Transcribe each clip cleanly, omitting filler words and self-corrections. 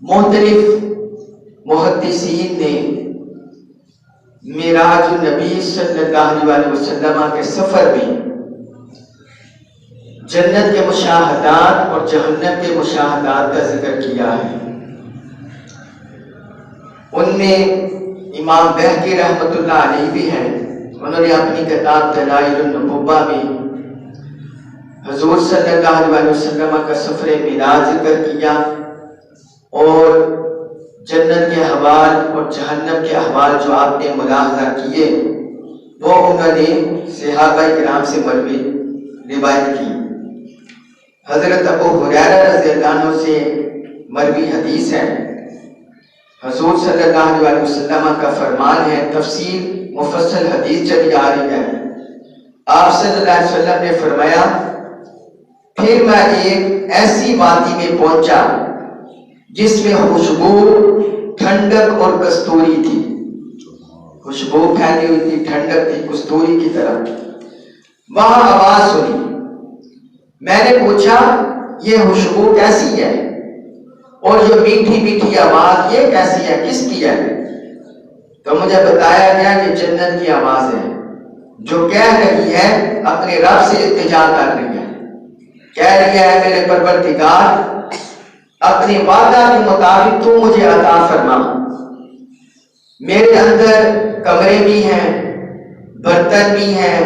مختلف محدثین نے معراج النبی صلی اللہ علیہ وسلم کے سفر میں جنت کے مشاہدات اور جہنم کے مشاہدات کا ذکر کیا ہے۔ ان میں امام بہقی رحمۃ اللہ علیہ بھی ہیں، انہوں نے اپنی کتاب دلائل النبوہ میں حضور صلی اللہ علیہ وسلم کا سفر معراج ذکر کیا اور جنت کے احوال اور جہنم کے احوال جو آپ نے ملاحظہ کیے وہ انہوں نے صحابہ کرام سے مروی روایت کی۔ حضرت ابو ہریرہ رضی اللہ عنہ سے مروی حدیث ہے، حضور صلی اللہ علیہ وسلم کا فرمان ہے، تفصیل مفصل حدیث چلی آ رہی ہے۔ آپ صلی اللہ علیہ وسلم نے فرمایا، پھر میں ایک ایسی وادی میں پہنچا جس میں خوشبو، ٹھنڈک اور کستوری تھی۔ خوشبو پھیلی ہوئی تھی، ٹھنڈک تھی، کستوری کی طرح۔ وہاں آواز سنی، میں نے پوچھا یہ خوشبو کیسی ہے اور یہ میٹھی میٹھی آواز یہ کیسی ہے، کس کی ہے؟ تو مجھے بتایا گیا کہ جنت کی آواز ہے جو کہہ رہی ہے، اپنے رب سے التجا کر رہی ہے، کہہ رہی ہے میرے پروردگار اپنے وعدہ کے مطابق تو مجھے عطا فرما۔ میرے اندر کمرے بھی ہیں، برتن بھی ہیں،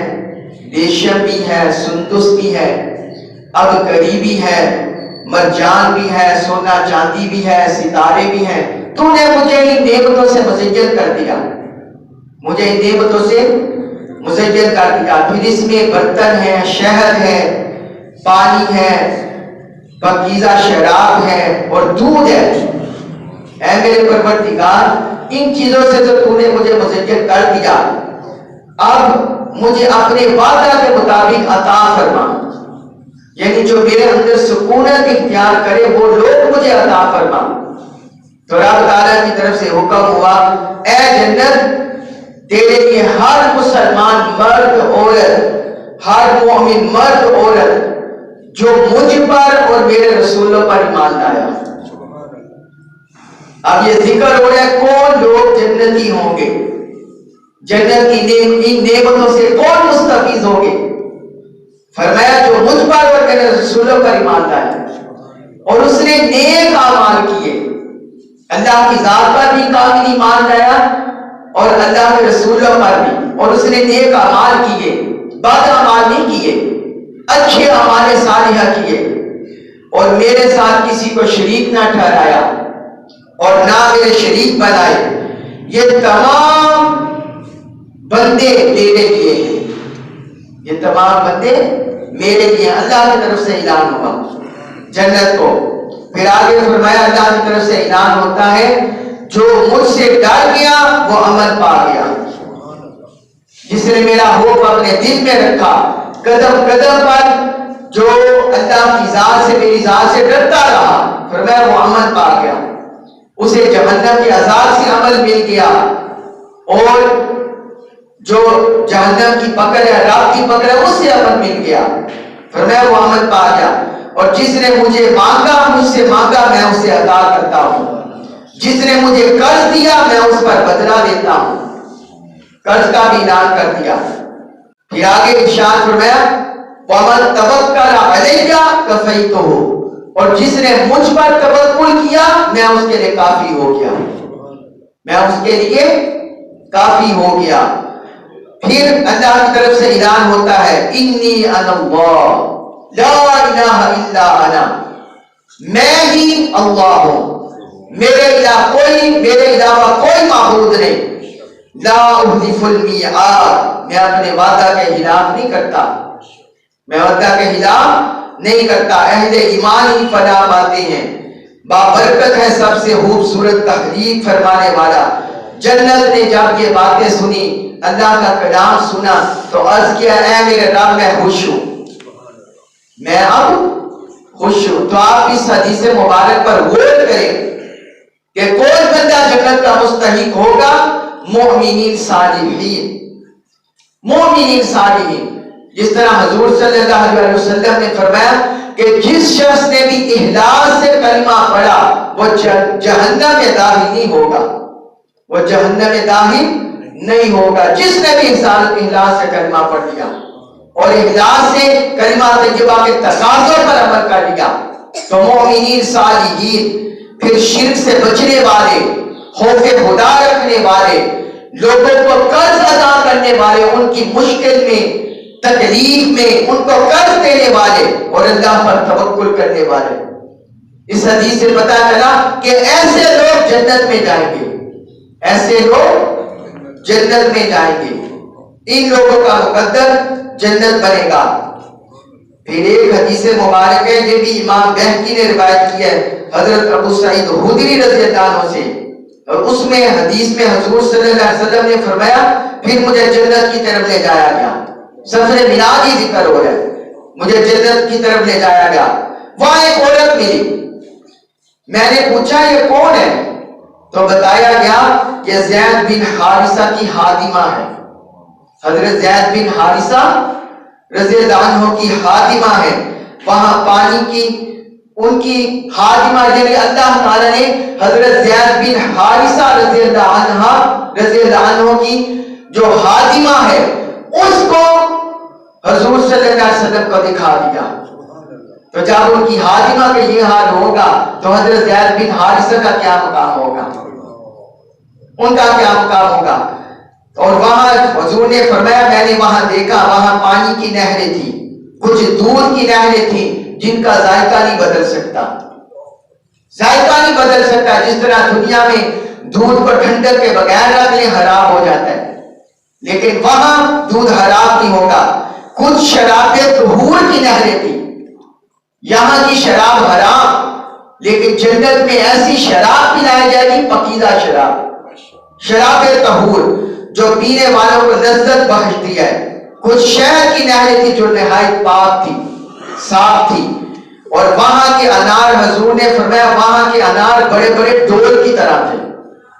ریشم بھی ہے، سندس بھی ہے، اب کری بھی ہے، مرجان بھی ہے، سونا چاندی بھی ہے، ستارے بھی ہیں۔ تو نے مجھے ان نعمتوں سے مزین کر دیا، مجھے ان نعمتوں سے مزین کر دیا۔ پھر اس میں برتن ہے، شہد ہے، پانی ہے، پاکیزہ شراب ہے اور دودھ ہے۔ اے میرے پروردگار ان چیزوں سے تو نے مجھے مزین کر دیا، اب مجھے اپنے وعدہ کے مطابق عطا فرما، یعنی جو میرے اندر سکونت اختیار کرے وہ لوگ مجھے عطا فرما۔ تو رب تعالیٰ کی طرف سے حکم ہوا، اے جنت تیرے لیے ہر مسلمان مرد عورت، ہر مومن مرد عورت جو مجھ پر اور میرے رسولوں پر ایمان لایا۔ اب یہ ذکر ہو رہا ہے کون لوگ جنتی ہوں گے، جنت کی ان نعمتوں سے کون مستفیض ہوں گے؟ فرمایا جو مجھ پر اور میرے رسولوں پر ایمان لایا اور اس نے نیک اعمال کیے، اللہ کی ذات پر بھی کامل ایمان لایا اور اللہ کے رسولوں پر بھی، اور اس نے نیک اعمال کیے، بد اعمال نہیں کیے، اچھے اعمال صالحہ کیے، اور میرے ساتھ کسی کو شریک نہ ٹھہرایا اور نہ میرے شریک بنائے، یہ تمام بندے میرے لیے ہیں، یہ تمام بندے میرے لیے۔ اللہ کی طرف سے اعلان ہوا جنت کو۔ پھر آگے فرمایا اللہ کی طرف سے اعلان ہوتا ہے جو مجھ سے ڈر گیا وہ امن پا گیا، جس نے میرا خوف اپنے دل میں رکھا، قدم قدم پر جو اللہ کی ذات سے میری ذات سے ڈرتا رہا، فرمایا وہ امن پا گیا، اسے جہنم کے عذاب سے امن مل گیا، اور جو جہنم کی پکڑ ہے، رات کی پکڑ ہے، اس سے امن مل گیا، فرمایا وہ امن پا گیا۔ اور جس نے مجھے مانگا، مجھ سے مانگا، میں اسے عطا کرتا ہوں، جس نے مجھے قرض دیا میں اس پر بدلہ دیتا ہوں، قرض کا بھی اعلان کر دیا۔ پھر آگے ارشاد فرمایا وَمَن تَوَكَّلَ عَلَيَّ كَفَيْتُهُ، اور جس نے مجھ پر توکل کیا میں اس کے لیے کافی ہو گیا، میں اس کے لیے کافی ہو گیا۔ پھر اللہ کی طرف سے اعلان ہوتا ہے انی انا اللہ لا الہ الا انا، میں ہی اللہ ہوں، میرے علاوہ کوئی معبود نہیں، لا اخلف المیعاد، میں اپنے وعدہ کے خلاف نہیں کرتا، میں وعدہ کے خلاف نہیں کرتا۔ اہل ایمان ہی فلاح پاتے ہیں، بابرکت ہے سب سے خوبصورت تحریک فرمانے والا۔ جنت نے جب یہ باتیں سنی، اللہ کا کلام سنا، تو عرض کیا اے میرے رب میں خوش ہوں، میں اب خوش ہوں۔ تو آپ اس حدیث مبارک پر غور کریں کہ کون بندہ جنت کا مستحق ہوگا؟ مومنین صالحین، مومنین صالحین۔ جس طرح حضور صلی اللہ علیہ وسلم نے فرمایا کہ جس شخص نے بھی اخلاص سے کلمہ پڑھا وہ جہنم میں داخل نہیں ہوگا، وہ جہنم میں داخل نہیں ہوگا۔ جس نے بھی اخلاص سے کلمہ پڑھ لیا اور اخلاص سے کلمہ طیبہ کے تقاضوں پر عمل کر لیا تو مومنین صالحین، پھر شرک سے بچنے والے، خوف خدا رکھنے والے، لوگوں کو قرض ادا کرنے والے، ان کی مشکل میں، تکلیف میں ان کو قرض دینے والے اور اللہ پر توکل کرنے والے، اس حدیث سے پتہ چلا کہ ایسے لوگ جنت میں جائیں گے، ایسے لوگ جنت میں جائیں گے، ان لوگوں کا مقدر جنت بنے گا۔ پھر ایک حدیث مبارک ہے، یہ بھی امام بہقی نے روایت کی ہے حضرت ابو سعید خدری رضی اللہ عنہ سے، اور اس میں حدیث میں حضور صلی اللہ علیہ وسلم نے فرمایا پھر مجھے جنت کی طرف لے جایا گیا، سفر معراج ہی ذکر ہو رہا ہے، مجھے جنت کی طرف لے جایا گیا، وہاں ایک عورت ملی، میں نے پوچھا یہ کون ہے تو بتایا گیا یہ زید بن حارثہ کی خادمہ ہے، حضرت زید بن حارثہ رضی اللہ عنہ کی خادمہ ہے، وہاں پانی کی ان کی خادمہ، یعنی اللہ تعالیٰ نے حضرت زید بن حارثہ رضی اللہ عنہ کی جو خادمہ ہے اس کو حضور صلی اللہ علیہ وسلم کو دکھا دیا، تو جب ان کی خادمہ کا یہ حال ہوگا تو حضرت زید بن حارثہ کا کیا مقام ہوگا، ان کا کیا مقام ہوگا۔ اور وہاں حضور نے فرمایا میں نے وہاں دیکھا، وہاں پانی کی نہریں تھی، کچھ دودھ کی نہریں تھی جن کا ذائقہ نہیں بدل سکتا، ذائقہ نہیں بدل سکتا، جس طرح دنیا میں دودھ کو ٹھنڈک کے بغیر رکھ لیں خراب ہو جاتا ہے، لیکن وہاں دودھ خراب نہیں ہوگا۔ کچھ شرابیں طہور کی نہریں تھی، یہاں کی شراب حرام، لیکن جنت میں ایسی شراب پلائی جائے گی، پکیزہ شراب، شراب طہور جو پینے والوں کو لذت بخشتی ہے۔ کچھ شہد کی نہریں تھی جو نہایت پاک تھی، صاف تھی، اور وہاں کے انار حضور نے فرمایا وہاں کے انار بڑے بڑے ڈول کی طرح تھے،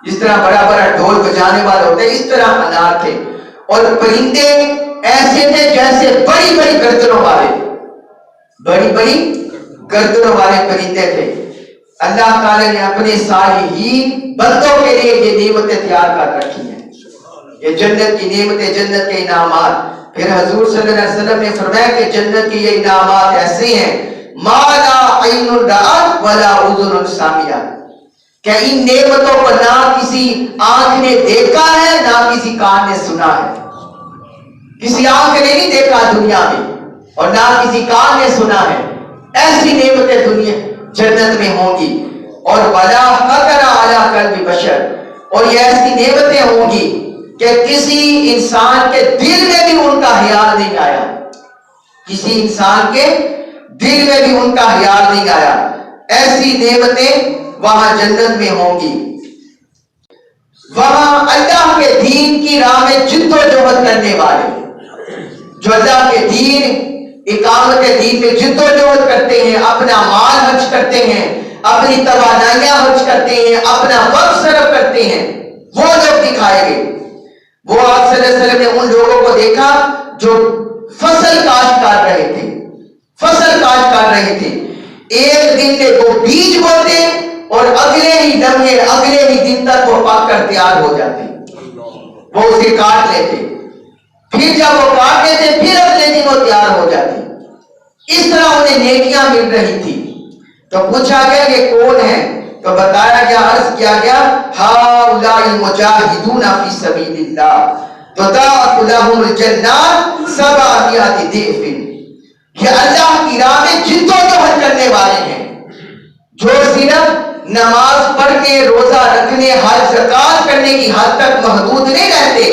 جس طرح بڑا بڑا ڈھول بجانے والے ہوتے ہیں اس طرح انار تھے، اور پرندے ایسے تھے جیسے بڑی بڑی گردنوں والے، بڑی بڑی گردنوں والے پرندے تھے۔ اللہ تعالی نے اپنے صالحین بندوں کے لیے یہ نعمتیں تیار کر رکھی ہیں، یہ جنت کی نعمتیں، جنت کے انعامات۔ پھر حضور صلی اللہ علیہ وسلم نے فرمایا کہ جنت کی یہ انعامات ایسے ہیں ما لا عین رأت ولا اذن سمعت، کہ ان نعمتوں کو نہ کسی آنکھ نے دیکھا ہے نہ کسی کان نے سنا ہے، کسی آنکھ نے نہیں دیکھا دنیا میں اور نہ کسی کان نے سنا ہے، ایسی نعمتیں دنیا جنت میں ہوں گی۔ اور ولا خطر علی قلب بشر، اور یہ ایسی نعمتیں ہوں گی کہ کسی انسان کے دل میں بھی ان کا خیال نہیں آیا، کسی انسان کے دل میں بھی ان کا خیال نہیں آیا، ایسی نعمتیں وہاں جنت میں ہوں گی۔ وہاں اللہ کے دین کی راہ میں جد و جہد کرنے والے، جو اللہ کے دین، اقامت دین میں جد و جہد کرتے ہیں، اپنا مال خرچ کرتے ہیں، اپنی توانائیاں خرچ کرتے ہیں، اپنا وقت صرف کرتے ہیں، وہ لوگ دکھائے گئے۔ وہ آپ صلی اللہ علیہ وسلم نے ان لوگوں کو دیکھا جو فصل کاشت کر رہے تھے، فصل کاشت کر رہے تھے، ایک دن میں وہ بیج بوتے اور اگلے ہی لمحے، اگلے ہی دن تک وہ پک کر تیار ہو جاتے، وہ اسے کاٹ لیتے، پھر جب وہ کاٹ لیتے پھر اگلے دن وہ تیار ہو جاتے، اس طرح انہیں نیکیاں مل رہی تھی۔ تو پوچھا گیا یہ کون ہے تو بتایا گیا، عرض کیا گیا ہؤلاء المجاہدون فی سبیل اللہ تضاعف لهم الجنات 700 ضعف، یہ اللہ کی راہ میں جد و جہد کرنے والے ہیں، جو صرف نماز پڑھ کے، روزہ رکھنے، حج زکات کرنے کی حد تک محدود نہیں رہتے،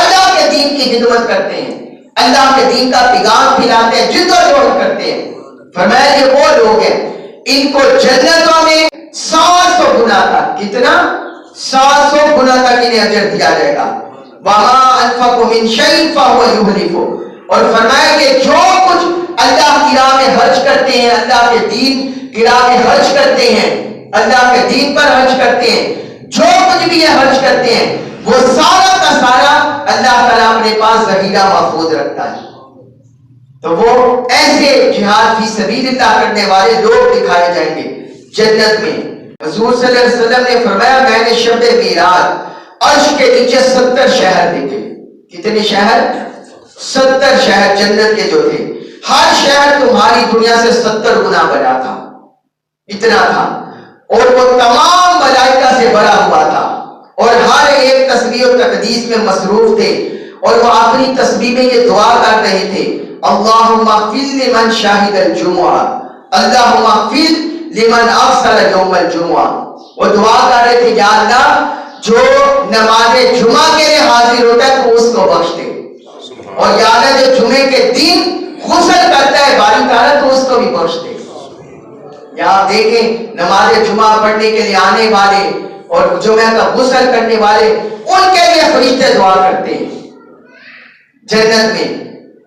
اللہ کے دین کی خدمت کرتے ہیں، اللہ کے دین کا پیغام پھیلاتے ہیں، جد و جہد کرتے ہیں۔ فرمایا یہ وہ لوگ ہیں ان کو جنتوں میں 700 گنا تک، کتنا؟ 700 گنا تک انہیں اجر دیا جائے گا۔ وَمَا أَنفَقُوا مِنْ شَيْءٍ فَهُوَ يُخْلِفُهُ، اور فرمایا کہ جو کچھ اللہ کی راہ میں خرچ کرتے ہیں، اللہ کے دین کی راہ میں خرچ کرتے ہیں، اللہ کے دین پر خرچ کرتے ہیں، جو کچھ بھی یہ خرچ کرتے ہیں وہ سارا کا سارا اللہ تعالیٰ اپنے پاس ذخیرہ محفوظ رکھتا ہے۔ تو وہ ایسے جہاد فی سبیل اللہ کرنے والے لوگ دکھائے جائیں گے جنت میں، حضور صلی اللہ علیہ وسلم نے فرمایا میں نے شب میراج عرش کے نیچے 70 شہر دیکھے. کتنے شہر؟ 70 شہر جنت کے جو تھے. ہر شہر تمہاری دنیا سے 70 گنا بڑا تھا، اتنا تھا. اور وہ تمام ملائکہ سے بڑا ہوا تھا، اور ہر ایک تسبیح و تقدیس میں مصروف تھے. اور وہ اپنی تسبیح میں یہ دعا کر رہے تھے، اللہم اغفر لمن شاہد الجمعہ، اللہم اغفر لمن افطر یوم الجمعہ. وہ دعا کر رہے تھے یا اللہ جو نماز جمعہ کے لیے حاضر ہوتا ہے تو اس کو بخش دے، اور یا اللہ جو جمعے کے دن غسل کرتا ہے باری تعالیٰ تو اس کو بھی بخش دے. یا آپ دیکھیں نماز جمعہ پڑھنے کے لیے آنے والے اور جمعہ کا غسل کرنے والے، ان کے لیے فرشتے دعا کرتے ہیں جنت میں.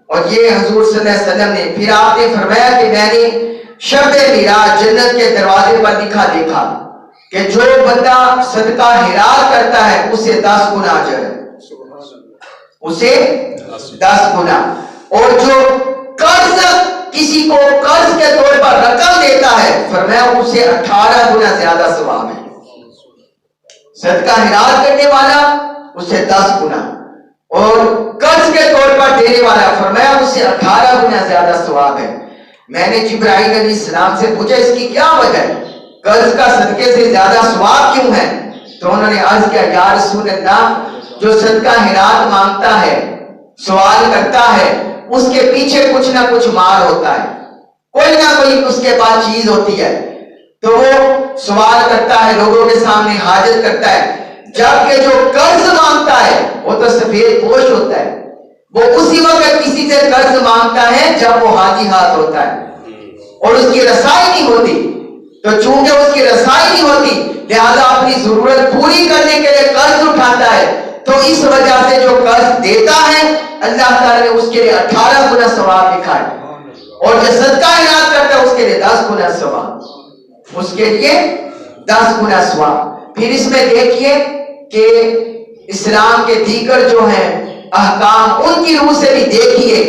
اور یہ حضور صلی اللہ علیہ وسلم نے پھر آپ نے فرمایا کہ میں نے شب معراج جنت کے دروازے پر لکھا دیکھا کہ جو بندہ صدقہ خیرات کرتا ہے اسے 10 گنا اجر ہے، اسے 10 گنا. اور جو قرض کسی کو قرض کے طور پر رقم دیتا ہے فرمایا اسے 18 گنا زیادہ ثواب ہے. صدقہ خیرات کرنے والا اسے 10 گنا، اور قرض کے طور پر دینے والا فرمایا اسے 18 گنا زیادہ ثواب ہے. میں نے جبرائیل علیہ السلام سے پوچھا اس کی کیا وجہ ہے، قرض کا صدقے سے زیادہ ثواب کیوں ہے؟ تو انہوں نے عرض کیا یا رسول اللہ جو صدقہ خیرات مانگتا ہے، سوال کرتا ہے، اس کے پیچھے کچھ نہ کچھ مال ہوتا ہے، کوئی نہ کوئی اس کے پاس چیز ہوتی ہے، تو وہ سوال کرتا ہے، لوگوں کے سامنے حاجت کرتا ہے. جبکہ جو قرض مانگتا ہے وہ تو سفید پوش ہوتا ہے، وہ اسی وقت کسی سے قرض مانگتا ہے جب وہ حاجی ہاتھ ہوتا ہے اور اس کی رسائی نہیں ہوتی. تو چونکہ اس کی رسائی نہیں ہوتی لہذا اپنی ضرورت پوری کرنے کے لیے قرض اٹھاتا ہے. تو اس وجہ سے جو قرض دیتا ہے اللہ تعالیٰ نے اس کے لیے 18 گنا ثواب لکھا ہے، اور جو صدقہ خیرات کرتا ہے اس کے لیے 10 گنا ثواب، اس کے لیے 10 گنا ثواب. پھر اس میں دیکھیے کہ اسلام کے دیگر جو ہیں احکام ان کی روح سے بھی دیکھیے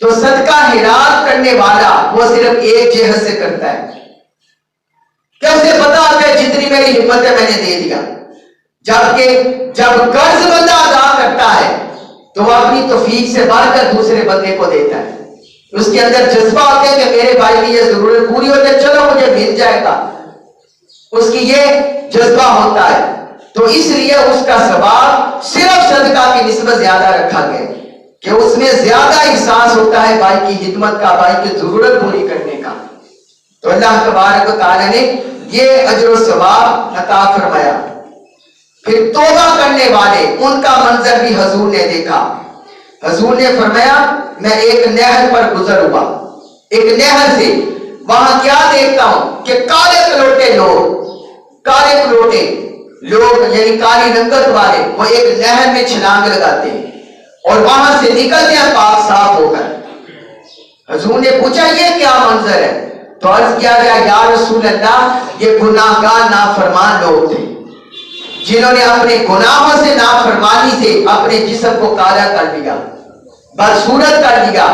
تو صدقہ خیرات کرنے والا وہ صرف ایک جہت سے کرتا ہے کہ اسے پتا ہوتا ہے جتنی میری ہمت ہے میں نے دے دیا. جبکہ جب قرض بندہ ادا کرتا ہے تو وہ اپنی توفیق سے بڑھ کر دوسرے بندے کو دیتا ہے. اس کے اندر جذبہ ہوتا ہے کہ میرے بھائی کی یہ ضرورت پوری ہو جائے، چلو مجھے مل جائے گا، اس کی یہ جذبہ ہوتا ہے. تو اس لیے اس کا ثواب صرف صدقہ کی نسبت زیادہ رکھا گیا کہ اس میں زیادہ احساس ہوتا ہے بھائی کی خدمت کا، بھائی کی ضرورت پوری کرنے کا. تو اللہ تبارک و تعالی نے یہ اجر و ثواب عطا فرمایا. پھر توبہ کرنے والے ان کا منظر بھی حضور نے دیکھا. حضور نے فرمایا میں ایک نہر پر گزر ہوا، ایک نہر سے، وہاں کیا دیکھتا ہوں کہ کالے کلوٹے لوگ یعنی کالی رنگت والے وہ ایک نہر میں چھلانگ لگاتے ہیں اور وہاں سے نکلتے ہیں پاک صاف ہو کر. حضور نے پوچھا یہ کیا منظر ہے؟ تو عرض کیا گیا یا رسول اللہ یہ گناہگار نافرمان لوگ تھے جنہوں نے اپنے گناہوں سے نافرمانی سے اپنے جسم کو کالا کر دیا، بدصورت کر دیا،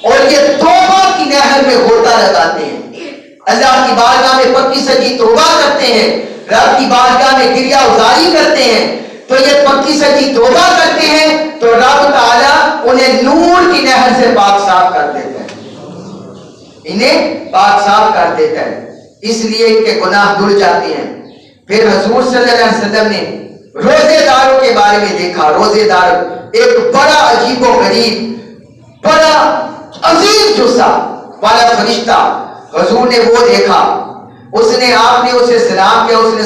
اور یہ توبہ کی نہر میں غوطہ لگاتے ہیں، اللہ کی بارگاہ میں پکی سچی توبہ کرتے ہیں، رب کی بارگاہ میں گریہ ازاری کرتے ہیں. تو یہ پکی سچی توبہ کرتے ہیں تو رب تعالیٰ انہیں نور کی نہر سے پاک صاف کر دیتا ہے، انہیں پاک صاف کر دیتا ہے، اس لیے ان کے گناہ دھل جاتے ہیں. پھر حضور صلی اللہ علیہ وسلم نے روزے داروں کے بارے میں دیکھا. روزے دار ایک بڑا عجیب و غریب بڑا عظیم جثہ والا فرشتہ حضور نے وہ دیکھا. اس نے آپ نے اسے سلام کیا، اس نے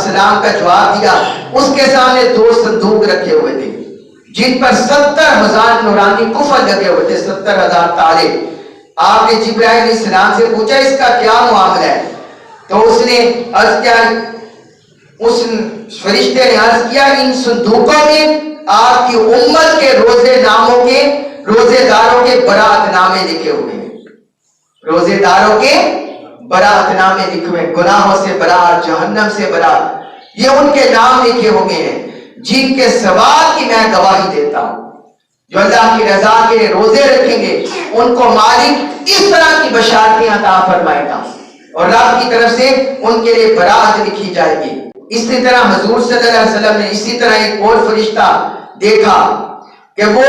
سلام کا جواب دیا. اس کے سامنے 2 صندوق رکھے ہوئے تھے جن پر 70,000 نورانی کفر لگے ہوئے تھے، 70,000 تالے. آپ نے جبرائیل علیہ السلام سے پوچھا اس کا کیا معاملہ ہے؟ تو اس نے عرض کیا، اس فرشتے نے عرض کیا ان صندوقوں میں آپ کی امت کے روزے داروں کے برات نامے لکھے ہوئے ہیں. روزے داروں کے برات نامے لکھے ہوئے، گناہوں سے برات، جہنم سے برات، یہ ان کے نام لکھے ہوئے ہیں جن کے ثواب کی میں گواہی دیتا ہوں. جو اللہ کی رضا کے روزے رکھیں گے ان کو مالک اس طرح کی بشارتیں عطا فرمائے گا اور رب کی طرف سے ان کے لیے برات لکھی جائے گی۔ اسی طرح حضور صلی اللہ علیہ وسلم نے اسی طرح ایک اور فرشتہ دیکھا کہ وہ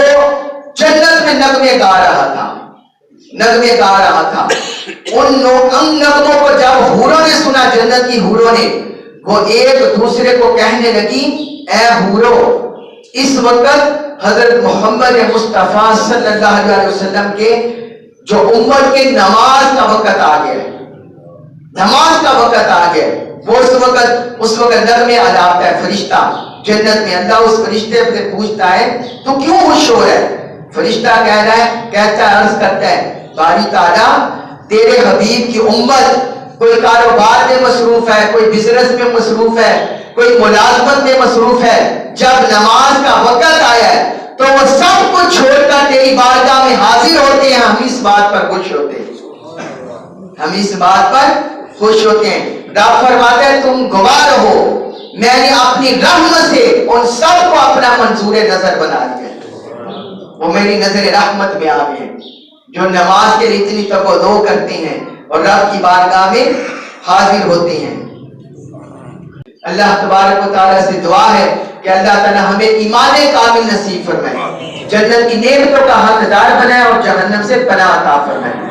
جنت میں نغمے گا رہا تھا، نغمے گا رہا تھا۔ ان نغموں کو جب حوروں نے سنا، جنت کی حوروں نے، وہ ایک دوسرے کو کہنے لگی اے حورو، اس وقت حضرت محمد مصطفیٰ صلی اللہ علیہ وسلم کے جو امت کے نماز کا وقت آ گیا ہے، نماز کا وقت آ گیا۔ وہ اس وقت نغمے الاپتا ہے فرشتہ جنت میں۔ اللہ اس فرشتے سے پوچھتا ہے تو کیوں خوش ہو رہا ہے؟ فرشتہ کہتا ہے، عرض کرتا ہے باری تعالیٰ تیرے حبیب کی امت کوئی کاروبار میں مصروف ہے، کوئی بزنس میں مصروف ہے، کوئی ملازمت میں مصروف ہے، جب نماز کا وقت آیا ہے تو وہ سب کچھ چھوڑ کر تیری بارگاہ میں حاضر ہوتے ہیں۔ ہم اس بات پر خوش ہوتے ہیں، ہم اس بات پر خوش ہوتے ہیں۔ رب فرماتا ہے تم گواہ رہو، میں نے اپنی رحمت سے ان سب کو اپنا منظور نظر بنا دیا، وہ میری نظر رحمت میں آ گئے، جو نماز کے لیے اتنی تقوی کرتے ہیں اور رب کی بارگاہ میں حاضر ہوتے ہیں۔ اللہ تبارک و تعالیٰ سے دعا ہے کہ اللہ تعالیٰ ہمیں ایمان کامل نصیب فرمائے، جنت کی نعمتوں کا حقدار بنائے اور جہنم سے پناہ عطا فرمائے۔